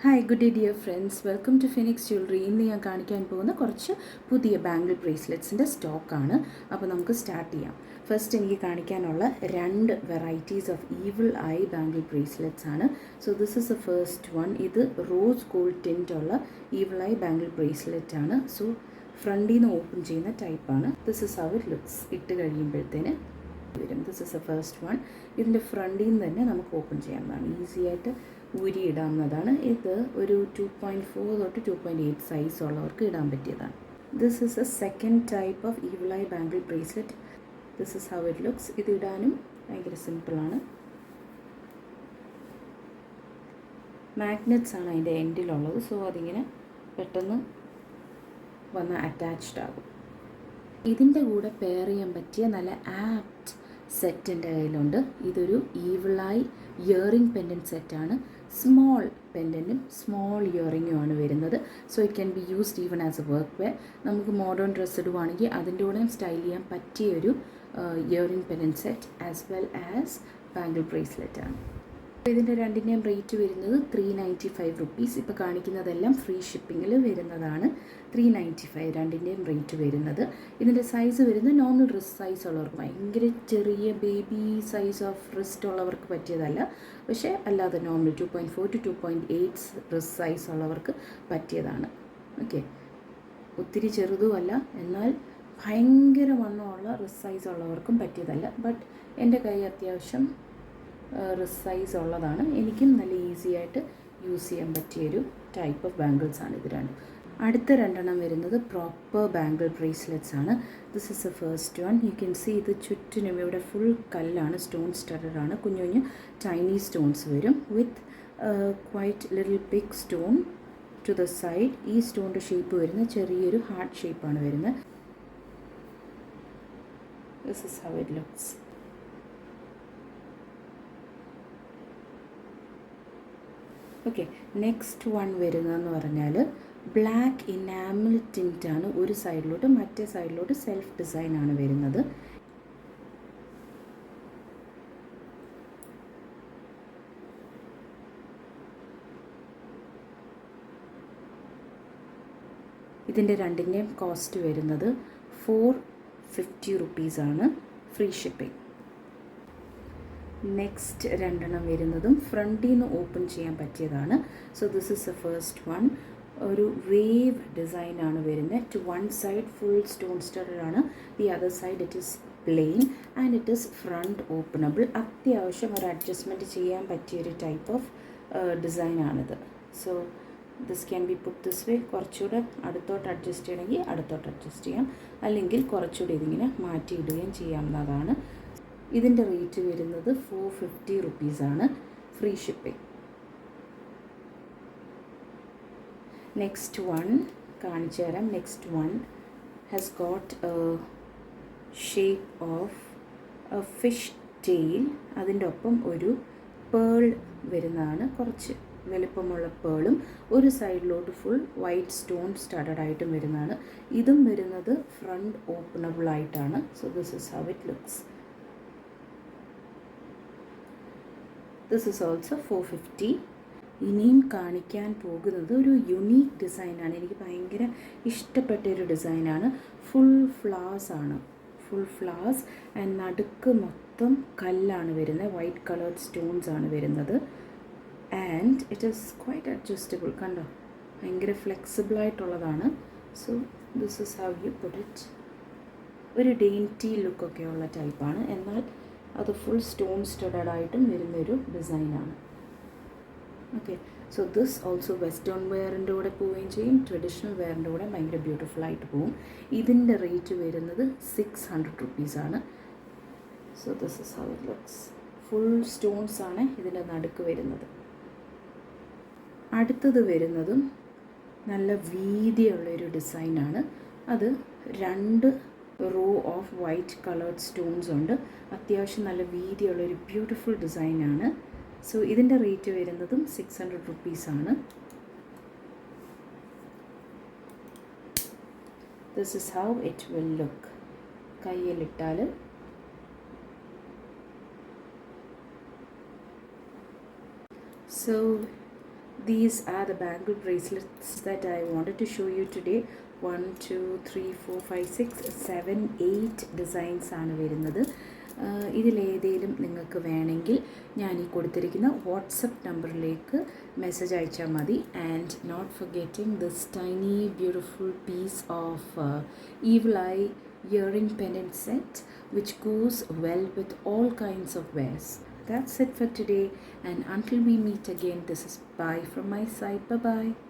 Hi good day dear friends, welcome to Phoenix jewellery. ഇന്ന് ഞാൻ കാണിക്കാൻ പോകുന്ന കുറച്ച് പുതിയ ബാംഗിൾ ബ്രേസ്ലെറ്റ്സിൻ്റെ സ്റ്റോക്കാണ്. അപ്പോൾ നമുക്ക് സ്റ്റാർട്ട് ചെയ്യാം. ഫസ്റ്റ് എനിക്ക് കാണിക്കാനുള്ള രണ്ട് varieties of evil eye bangle bracelets ആണ്. So this is the first one. ഇത് റോസ് ഗോൾഡ് ടിൻ്റ് ഉള്ള ഈവിൾ ഐ ബാംഗിൾ ബ്രേസ്ലെറ്റ് ആണ്. സോ ഫ്രണ്ടിൽ നിന്ന് ഓപ്പൺ ചെയ്യുന്ന ടൈപ്പാണ്. This is how it looks. ഇട്ട് കഴിയുമ്പോഴത്തേന് വരും. This is the first one. ഇതിൻ്റെ ഫ്രണ്ടിൽ നിന്ന് തന്നെ നമുക്ക് ഓപ്പൺ ചെയ്യാവുന്നതാണ്. ഈസി ആയിട്ട് ഊരിയിടാവുന്നതാണ്. ഇത് ഒരു 2.4 തൊട്ട് 2.8 സൈസ് ഉള്ളവർക്ക് ഇടാൻ പറ്റിയതാണ്. This is A second type of evil eye bangle bracelet. This is how it looks. ഇത് ഇടാനും ഭയങ്കര സിമ്പിളാണ്. മാഗ്നറ്റ്സ് ആണ് അതിൻ്റെ എൻഡിലുള്ളത്. സോ അതിങ്ങനെ പെട്ടെന്ന് വന്ന് അറ്റാച്ച്ഡ് ആകും. ഇതിൻ്റെ കൂടെ പെയർ ചെയ്യാൻ പറ്റിയ നല്ല ആപ്റ്റ് സെറ്റ് എൻ്റെ കയ്യിലുണ്ട്. ഇതൊരു ഈവിൾ ഐ ഇയറിംഗ് പെൻഡൻറ്റ് സെറ്റാണ്. സ്മോൾ പെൻഡൻറ്റും സ്മോൾ ഇയറിങ്ങുമാണ് വരുന്നത്. So it can be used even as a work wear. നമുക്ക് മോഡേൺ ഡ്രസ്സ് ഇടുവാണെങ്കിൽ അതിൻ്റെ കൂടെയും സ്റ്റൈൽ ചെയ്യാൻ പറ്റിയൊരു earring pendant set as well as bangle bracelet ആണ്. ഇതിൻ്റെ രണ്ടിൻ്റെയും റേറ്റ് വരുന്നത് 395 റുപ്പീസ്. ഇപ്പോൾ കാണിക്കുന്നതെല്ലാം ഫ്രീ ഷിപ്പിങ്ങിൽ വരുന്നതാണ്. 395 രണ്ടിൻ്റെയും റേറ്റ് വരുന്നത്. ഇതിൻ്റെ സൈസ് വരുന്നത് നോർമൽ റിസ്റ്റ് സൈസ് ഉള്ളവർക്ക്, ഭയങ്കര ചെറിയ ബേബി സൈസ് ഓഫ് റിസ്റ്റ് ഉള്ളവർക്ക് പറ്റിയതല്ല. പക്ഷേ അല്ലാതെ നോർമൽ 2.4 to 2.8 റിസ്റ്റ് സൈസ് ഉള്ളവർക്ക് പറ്റിയതാണ്. ഓക്കെ, ഒത്തിരി ചെറുതുമല്ല, എന്നാൽ ഭയങ്കര വണ്ണമുള്ള റിസ്റ്റ് സൈസ് ഉള്ളവർക്കും പറ്റിയതല്ല. ബട്ട് എൻ്റെ കൈ അത്യാവശ്യം റിസ്റ്റ് സൈസ് ഉള്ളതാണ്. എനിക്കും നല്ല ഈസി ആയിട്ട് യൂസ് ചെയ്യാൻ പറ്റിയൊരു ടൈപ്പ് ഓഫ് ബാംഗിൾസ് ആണ് ഇത് രണ്ടും. അടുത്ത രണ്ടെണ്ണം വരുന്നത് പ്രോപ്പർ ബാംഗിൾ ബ്രേസ്ലെറ്റ്സ് ആണ്. This is a first one. You can see ഇത് ചുറ്റിനും ഇവിടെ ഫുൾ കല്ലാണ്, സ്റ്റോൺ സ്റ്റഡഡ് ആണ്. കുഞ്ഞു കുഞ്ഞു ചൈനീസ് സ്റ്റോൺസ് വരും with quite little big stone to the side. ഈ സ്റ്റോണിൻ്റെ ഷേപ്പ് വരുന്ന ചെറിയൊരു ഹാർട്ട് ഷേപ്പാണ് വരുന്നത്. This is how it looks. Okay, next one വരുന്നതെന്ന് പറഞ്ഞാൽ ബ്ലാക്ക് ഇനാമൽ ടിൻ്റാണ്. ഒരു സൈഡിലോട്ട്, മറ്റേ സൈഡിലോട്ട് സെൽഫ് ഡിസൈനാണ് വരുന്നത്. ഇതിൻ്റെ രണ്ടിൻ്റെയും കോസ്റ്റ് വരുന്നത് 450 റുപ്പീസാണ്, ഫ്രീ ഷിപ്പിംഗ്. നെക്സ്റ്റ് രണ്ടെണ്ണം വരുന്നതും ഫ്രണ്ടിൽ നിന്ന് ഓപ്പൺ ചെയ്യാൻ പറ്റിയതാണ്. So this is a first one. ഒരു വേവ് ഡിസൈനാണ് വരുന്നത്. To one side full stone studded ആണ്, the other side it is plain and it is front openable. അത്യാവശ്യം ഒരു അഡ്ജസ്റ്റ്മെൻറ്റ് ചെയ്യാൻ പറ്റിയൊരു ടൈപ്പ് ഓഫ് ഡിസൈനാണിത്. So this can be put this way. കുറച്ചുകൂടെ അടുത്തോട്ട് അഡ്ജസ്റ്റ് ചെയ്യണമെങ്കിൽ അടുത്തോട്ട് അഡ്ജസ്റ്റ് ചെയ്യാം, അല്ലെങ്കിൽ കുറച്ചുകൂടി ഇതിങ്ങനെ മാറ്റിയിടുകയും ചെയ്യാവുന്നതാണ്. ഇതിൻ്റെ റേറ്റ് വരുന്നത് 450 റുപ്പീസാണ്, ഫ്രീ ഷിപ്പിംഗ്. നെക്സ്റ്റ് വൺ കാണിച്ചു തരാം. Next one has got a shape of a fish tail. അതിൻ്റെ ഒപ്പം ഒരു പേൾ വരുന്നതാണ്, കുറച്ച് വലുപ്പമുള്ള പേളും. ഒരു സൈഡിലോട്ട് ഫുൾ വൈറ്റ് സ്റ്റോൺ സ്റ്റഡഡ് ആയിട്ടും വരുന്നതാണ്. ഇതും വരുന്നത് ഫ്രണ്ട് ഓപ്പണബിൾ ആയിട്ടാണ്. So this is how it looks. This is also 450. ഇനിയും കാണിക്കാൻ പോകുന്നത് ഒരു യുണീക്ക് ഡിസൈനാണ്. എനിക്ക് ഭയങ്കര ഇഷ്ടപ്പെട്ടൊരു ഡിസൈനാണ്. ഫുൾ ഫ്ലവേഴ്സ് ആണ്, ഫുൾ ഫ്ലവേഴ്സ് ആൻഡ് നടുക്ക് മൊത്തം കല്ലാണ് വരുന്നത്. വൈറ്റ് കളേർഡ് സ്റ്റോൺസ് ആണ് വരുന്നത്. And it is quite adjustable. കണ്ടോ, ഭയങ്കര ഫ്ലെക്സിബിളായിട്ടുള്ളതാണ്. So this is how you put it. ഒരു ഡെയിൻറ്റി ലുക്കൊക്കെ ഉള്ള ടൈപ്പാണ്, എന്നാൽ അത് ഫുൾ സ്റ്റോൺ സ്റ്റഡഡ് ആയിട്ടും വരുന്നൊരു ഡിസൈനാണ്. Okay, so this also western വെയറിൻ്റെ കൂടെ പോവുകയും ചെയ്യും, ട്രഡീഷണൽ വെയറിൻ്റെ കൂടെ ഭയങ്കര ബ്യൂട്ടിഫുൾ ആയിട്ട് പോവും. ഇതിൻ്റെ റേറ്റ് വരുന്നത് 600 റുപ്പീസാണ്. So this is how it looks. Full stones ആണ് ഇതിൻ്റെ നടുക്ക് വരുന്നത്. അടുത്തത് വരുന്നതും നല്ല വീതിയുള്ളൊരു ഡിസൈനാണ്. അത് രണ്ട് row of white coloured stones ഉണ്ട്. അത്യാവശ്യം നല്ല വീതിയുള്ളൊരു ബ്യൂട്ടിഫുൾ ഡിസൈനാണ്. സോ ഇതിൻ്റെ റേറ്റ് വരുന്നതും 600 റുപ്പീസാണ്. This is how it will look. കയ്യിലിട്ടാൽ so These are the bangle bracelets that I wanted to show you today. 1, 2, 3, 4, 5, 6, 7, 8 designs ആണ് വരുന്നത്. ഇതിലേതെങ്കിലും നിങ്ങൾക്ക് വേണമെങ്കിൽ ഞാൻ ഈ കൊടുത്തിരിക്കുന്ന വാട്സപ്പ് നമ്പറിലേക്ക് മെസ്സേജ് അയച്ചാൽ മതി. And not forgetting this tiny beautiful piece of evil eye earring pendant set which goes well with all kinds of wears. That's it for today, and until we meet again, this is bye from my side. Bye bye.